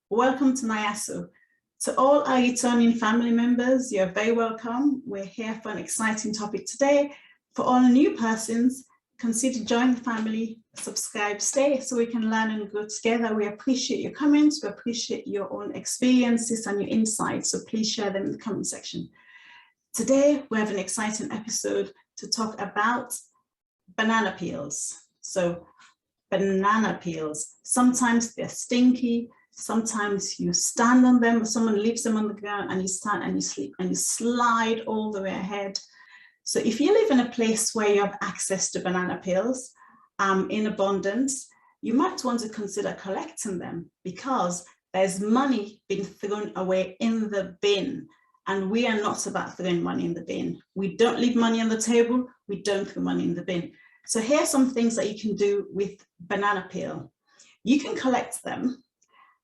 Welcome to NaYahso. To all our returning family members, you're very welcome. We're here for an exciting topic today. For all new persons, consider joining the family, subscribe, stay so we can learn and grow together. We appreciate your comments, we appreciate your own experiences and your insights, so please share them in the comment section. Today, we have an exciting episode to talk about banana peels. So, banana peels, sometimes they're stinky, sometimes you stand on them, or someone leaves them on the ground and you stand and you sleep and you slide all the way ahead. So if you live in a place where you have access to banana peels in abundance, you might want to consider collecting them because there's money being thrown away in the bin. And we are not about throwing money in the bin. We don't leave money on the table, we don't throw money in the bin. So here are some things that you can do with banana peel. You can collect them.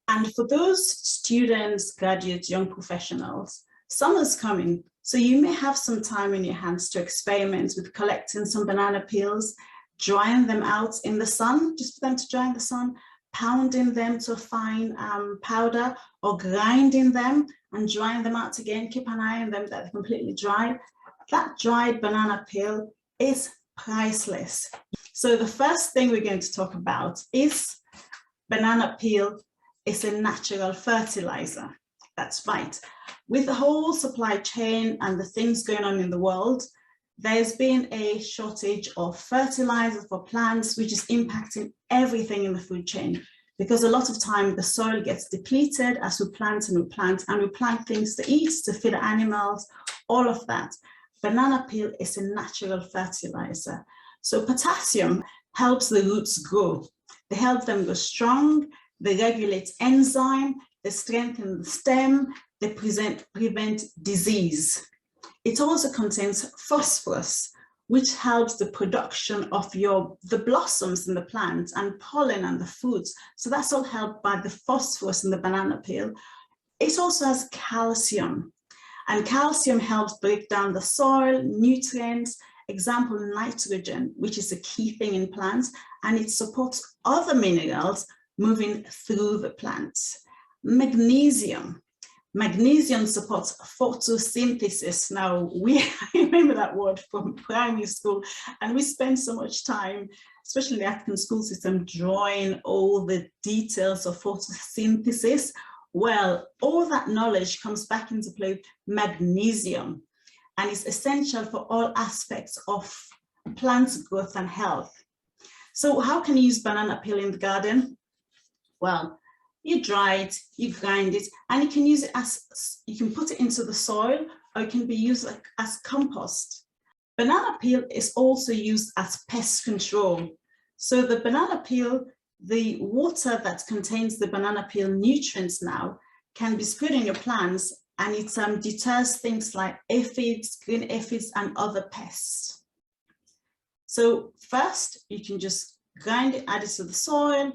And for those students, graduates, young professionals, summer's coming, so you may have some time in your hands to experiment with collecting some banana peels, drying them out in the sun, just for them to dry in the sun, pounding them to a fine powder, or grinding them and drying them out again. Keep an eye on them that they're completely dry. That dried banana peel is priceless. So the first thing we're going to talk about is banana peel is a natural fertilizer. That's right. With the whole supply chain and the things going on in the world, there's been a shortage of fertilizer for plants, which is impacting everything in the food chain. Because a lot of time the soil gets depleted as we plant and we plant and we plant things to eat, to feed the animals, all of that. Banana peel is a natural fertilizer. So potassium helps the roots grow. They help them go strong. They regulate enzyme, they strengthen the stem, they prevent disease. It also contains phosphorus, which helps the production of the blossoms in the plant and pollen and the fruits. So that's all helped by the phosphorus in the banana peel. It also has calcium, and calcium helps break down the soil, nutrients, example nitrogen, which is a key thing in plants, and it supports other minerals moving through the plants. Magnesium supports photosynthesis. Now, I remember that word from primary school, and we spend so much time, especially in the African school system, drawing all the details of photosynthesis. Well, all that knowledge comes back into play with magnesium, and is essential for all aspects of plant growth and health. So how can you use banana peel in the garden? Well, you dry it, you grind it, and you can use it you can put it into the soil, or it can be used as compost. Banana peel is also used as pest control. So the banana peel, the water that contains the banana peel nutrients now can be sprayed on your plants, and it deters things like aphids, green aphids, and other pests. So first, you can just grind it, add it to the soil.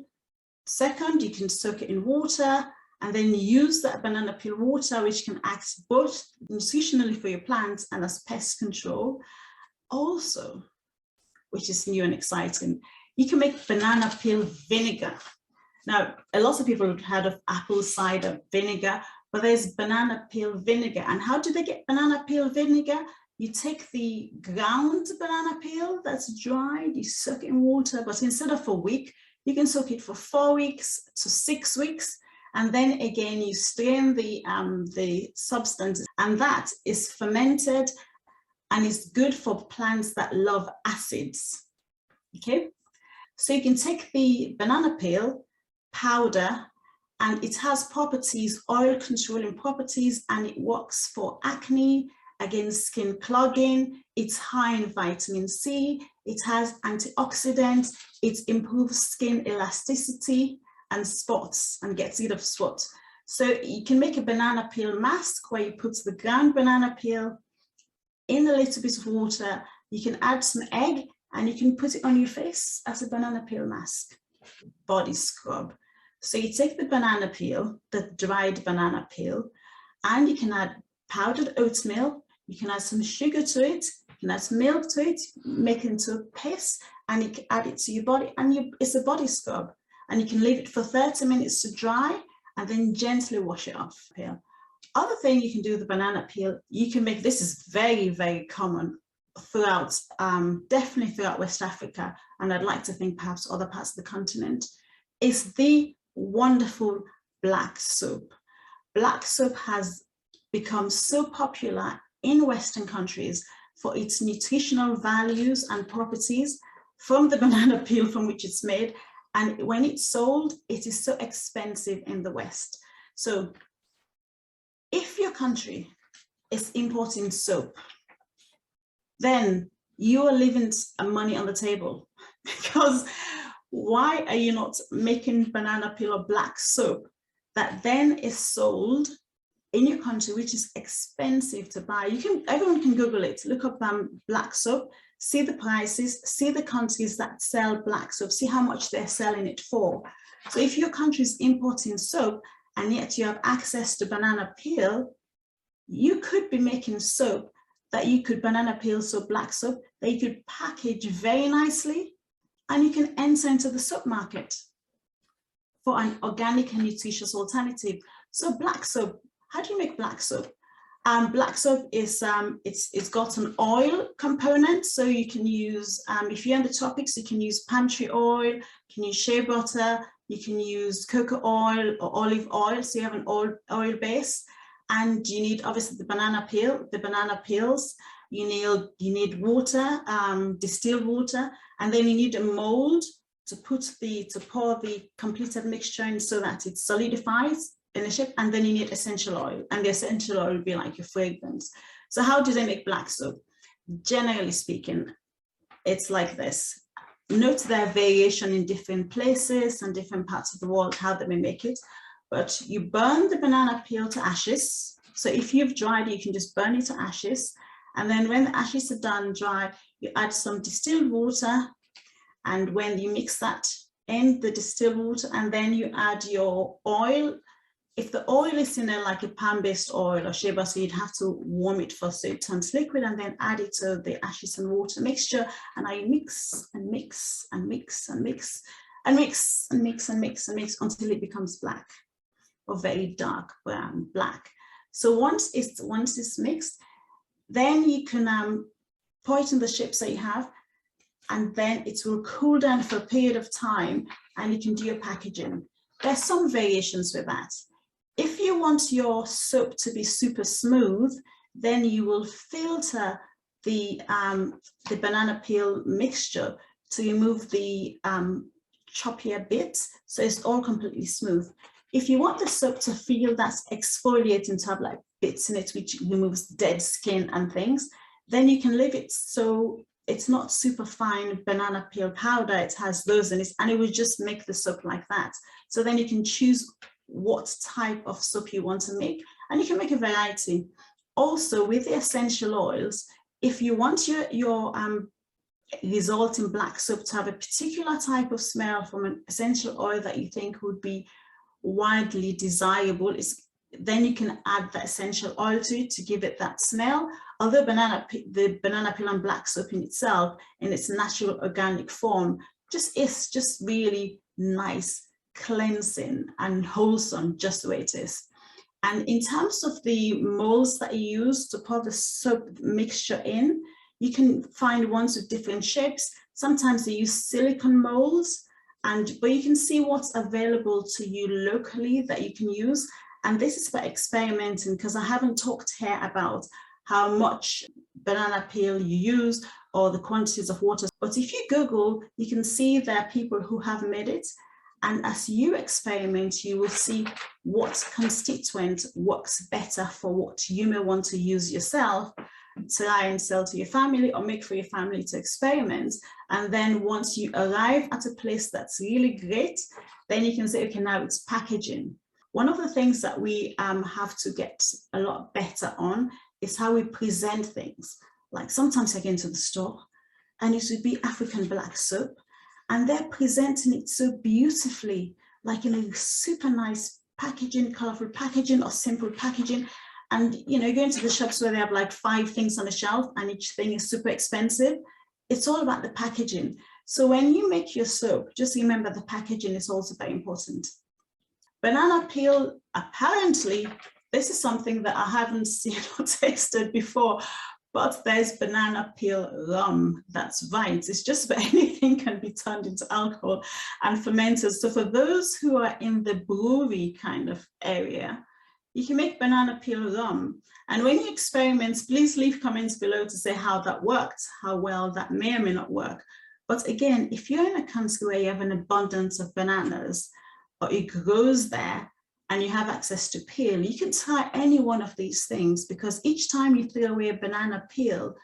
Second, you can soak it in water and then use that banana peel water, which can act both nutritionally for your plants and as pest control. Also, which is new and exciting, you can make banana peel vinegar. Now, a lot of people have heard of apple cider vinegar, but there's banana peel vinegar. And how do they get banana peel vinegar? You take the ground banana peel that's dried, you soak it in water, but instead of a week, you can soak it for 4 weeks to 6 weeks, and then again you strain the substance, and that is fermented and is good for plants that love acids. Okay, so you can take the banana peel powder, and it has properties, oil controlling properties, and it works for acne, against skin clogging. It's high in vitamin C, it has antioxidants, it improves skin elasticity and spots and gets rid of spots. So you can make a banana peel mask where you put the ground banana peel in a little bit of water. You can add some egg and you can put it on your face as a banana peel mask. Body scrub. So you take the banana peel, the dried banana peel, and you can add powdered oatmeal. You can add some sugar to it, you can add some milk to it, make it into a paste, and you can add it to your body, and it's a body scrub. And you can leave it for 30 minutes to dry, and then gently wash it off. Peel. Other thing you can do with the banana peel, you can make, this is very, very common throughout, definitely throughout West Africa, and I'd like to think perhaps other parts of the continent, is the wonderful black soap. Black soap has become so popular in Western countries for its nutritional values and properties from the banana peel from which it's made. And when it's sold, it is so expensive in the West. So if your country is importing soap, then you are leaving money on the table, because why are you not making banana peel or black soap that then is sold in your country, which is expensive to buy? You can, everyone can Google it, look up black soap, see the prices, see the countries that sell black soap, see how much they're selling it for. So if your country is importing soap and yet you have access to banana peel, you could be making soap that you could, banana peel soap, black soap, that you could package very nicely, and you can enter into the soap market for an organic and nutritious alternative. So black soap, how do you make black soap? Black soap is, it's got an oil component, so you can use, if you're in the tropics, you can use pantry oil, you can use shea butter, you can use cocoa oil or olive oil, so you have an oil base. And you need obviously the banana peels, you need water, distilled water, and then you need a mold to pour the completed mixture in so that it solidifies in a shape, and then you need essential oil, and the essential oil will be like your fragrance. So how do they make black soap? Generally speaking, it's like this. Note their variation in different places and different parts of the world, how they may make it. But you burn the banana peel to ashes. So if you've dried it, you can just burn it to ashes. And then when the ashes are done dry, you add some distilled water. And when you mix that in, the distilled water, and then you add your oil. If the oil is in like a palm-based oil or shea butter, you'd have to warm it first so it turns liquid, and then add it to the ashes and water mixture. And I mix and mix and mix and mix and mix and mix and mix and mix until it becomes black, or very dark brown, black. So once it's mixed, then you can pour it in the shapes that you have, and then it will cool down for a period of time, and you can do your packaging. There's some variations with that. If you want your soap to be super smooth, then you will filter the banana peel mixture to remove the choppier bits, so it's all completely smooth. If you want the soap to feel that's exfoliating, to have like bits in it which removes dead skin and things, then you can leave it so it's not super fine banana peel powder, it has those in it, and it will just make the soap like that. So then you can choose what type of soap you want to make, and you can make a variety. Also with the essential oils, if you want your result in black soap to have a particular type of smell from an essential oil that you think would be widely desirable, then you can add the essential oil to it to give it that smell. Although the banana peel and black soap in itself, in its natural organic form, is just really nice, cleansing and wholesome, just the way it is. And in terms of the molds that you use to pour the soap mixture in, you can find ones with different shapes. Sometimes they use silicone molds, but you can see what's available to you locally that you can use. And this is for experimenting, because I haven't talked here about how much banana peel you use or the quantities of water. But if you Google, you can see there are people who have made it. And as you experiment, you will see what constituent works better for what you may want to use yourself, try and sell to your family or make for your family to experiment. And then once you arrive at a place that's really great, then you can say, okay, now it's packaging. One of the things that we have to get a lot better on is how we present things. Like sometimes I get into the store and it would be African black soap, and they're presenting it so beautifully, like in a super nice packaging, colorful packaging or simple packaging. And you know, you go into the shops where they have like 5 things on the shelf and each thing is super expensive. It's all about the packaging. So when you make your soap, just remember the packaging is also very important. Banana peel, apparently, this is something that I haven't seen or tasted before, but there's banana peel rum. That's right. It's just about anything can be turned into alcohol and fermented. So for those who are in the brewery kind of area, you can make banana peel rum. And when you experiment, please leave comments below to say how that worked, how well that may or may not work. But again, if you're in a country where you have an abundance of bananas, or it grows there, and you have access to peel, you can try any one of these things, because each time you throw away a banana peel,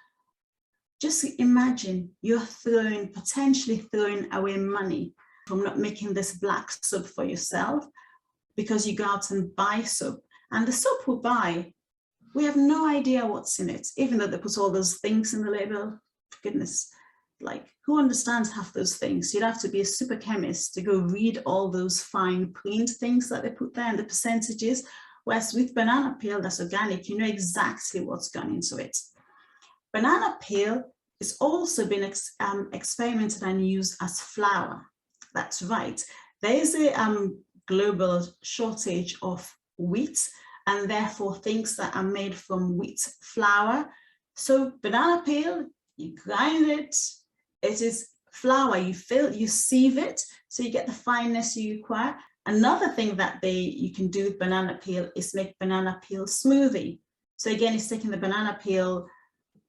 just imagine you're potentially throwing away money from not making this black soap for yourself, because you go out and buy soap. And the soap we buy, we have no idea what's in it, even though they put all those things in the label. For goodness, like, who understands half those things? You'd have to be a super chemist to go read all those fine print things that they put there and the percentages. Whereas with banana peel, that's organic, you know exactly what's gone into it. Banana peel is also been experimented and used as flour. That's right. There is a global shortage of wheat, and therefore things that are made from wheat flour. So banana peel, you grind it, it is flour, you sieve it, so you get the fineness you require. Another thing that you can do with banana peel is make banana peel smoothie. So again, it's taking the banana peel,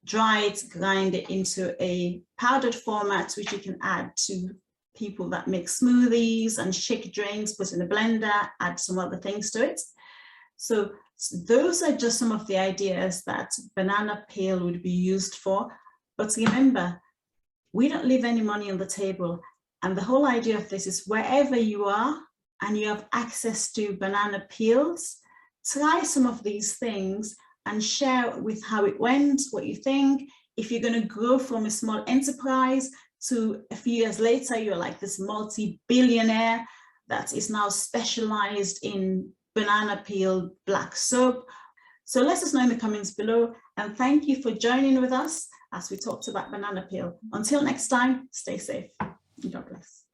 dry it, grind it into a powdered format, which you can add to people that make smoothies and shake drinks, put in a blender, add some other things to it. So those are just some of the ideas that banana peel would be used for. But remember, we don't leave any money on the table. And the whole idea of this is wherever you are and you have access to banana peels, try some of these things and share with how it went, what you think. If you're going to grow from a small enterprise to a few years later, you're like this multi-billionaire that is now specialized in banana peel black soap. So let us know in the comments below, and thank you for joining with us as we talked about banana peel. Until next time, stay safe and God bless.